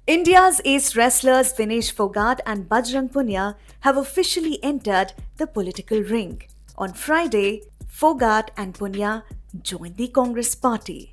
India's ace wrestlers Vinesh Fogart and Bajrang Punia have officially entered the political ring. On Friday, Fogart and Punia joined the Congress party.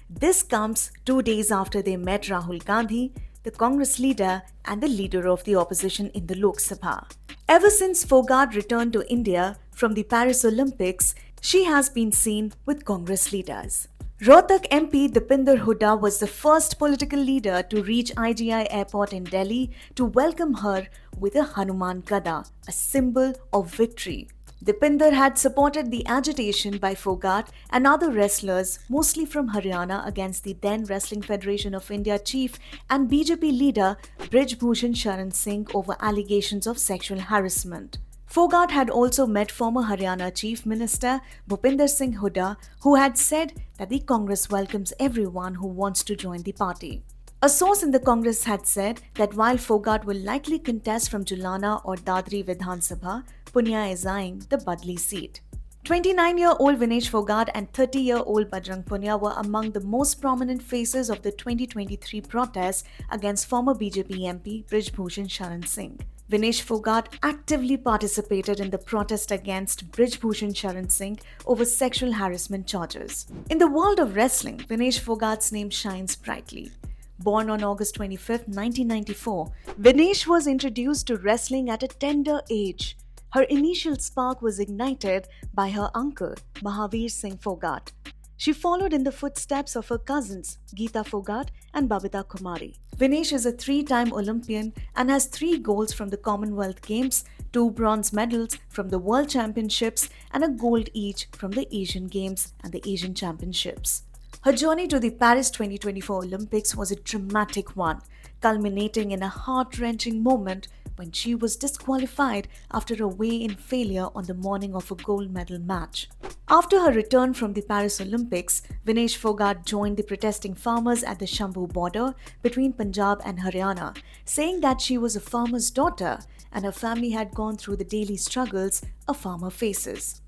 This comes 2 days after they met Rahul Gandhi, the Congress leader and the leader of the opposition in the Lok Sabha. Ever since Fogart returned to India from the Paris Olympics, she has been seen with Congress leaders. Rohtak MP Dipinder Hooda was the first political leader to reach IGI airport in Delhi to welcome her with a Hanuman Gada, a symbol of victory. Dipinder had supported the agitation by Fogart and other wrestlers, mostly from Haryana, against the then Wrestling Federation of India chief and BJP leader Brij Bhushan Sharan Singh over allegations of sexual harassment. Fogart had also met former Haryana Chief Minister Bhupinder Singh Hooda, who had said that the Congress welcomes everyone who wants to join the party. A source in the Congress had said that while Fogart will likely contest from Julana or Dadri Vidhan Sabha, Punia is eyeing the Badli seat. 29-year-old Vinesh Fogart and 30-year-old Bajrang Punia were among the most prominent faces of the 2023 protests against former BJP MP Brij Bhushan Sharan Singh. Vinesh Fogart actively participated in the protest against Brij Bhushan Sharan Singh over sexual harassment charges. In the world of wrestling, Vinesh Fogart's name shines brightly. Born on August 25, 1994, Vinesh was introduced to wrestling at a tender age. Her initial spark was ignited by her uncle, Mahavir Singh Fogart. She followed in the footsteps of her cousins, Geeta Fogart and Babita Kumari. Vinesh is a 3-time Olympian and has 3 golds from the Commonwealth Games, 2 bronze medals from the World Championships, and a gold each from the Asian Games and the Asian Championships. Her journey to the Paris 2024 Olympics was a dramatic one, culminating in a heart-wrenching moment when she was disqualified after a weigh-in failure on the morning of a gold medal match. After her return from the Paris Olympics, Vinesh Fogart joined the protesting farmers at the Shambhu border between Punjab and Haryana, saying that she was a farmer's daughter and her family had gone through the daily struggles a farmer faces.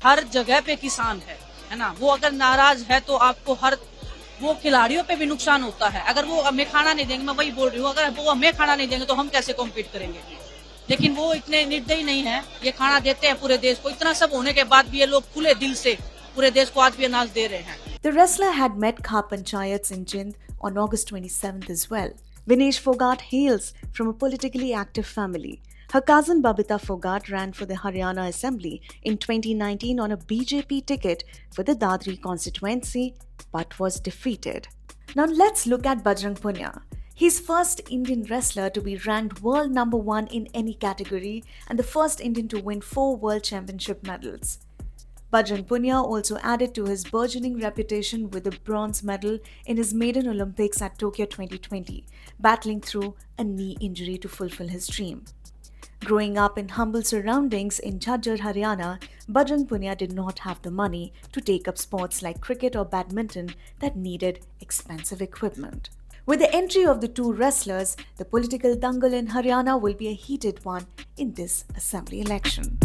हर जगह पे किसान है ना। वो अगर नाराज है तो आपको हर वो खिलाड़ियों पे भी नुकसान होता है। अगर वो हमें खाना नहीं देंगे, मैं वही बोल रही हूँ, अगर वो हमें खाना नहीं देंगे तो हम कैसे कॉम्पीट करेंगे। लेकिन वो इतने निर्दयी नहीं है, ये खाना देते हैं पूरे देश को। इतना सब होने के बाद भी ये लोग खुले दिल से पूरे देश को आज भी अनाज दे रहे हैं। The wrestler had met Khar Panchayats in Jind on August 27th as well. Vinesh Fogart hails from a politically active family. Her cousin Babita Fogart ran for the Haryana Assembly in 2019 on a BJP ticket for the Dadri constituency but was defeated. Now let's look at Bajrang Punia. He's first Indian wrestler to be ranked world number 1 in any category and the first Indian to win 4 world championship medals. Bajrang Punia also added to his burgeoning reputation with a bronze medal in his maiden Olympics at Tokyo 2020, battling through a knee injury to fulfill his dream. Growing up in humble surroundings in Jhajjar, Haryana, Bajrang Punia did not have the money to take up sports like cricket or badminton that needed expensive equipment. With the entry of the 2 wrestlers, the political dangle in Haryana will be a heated one in this assembly election.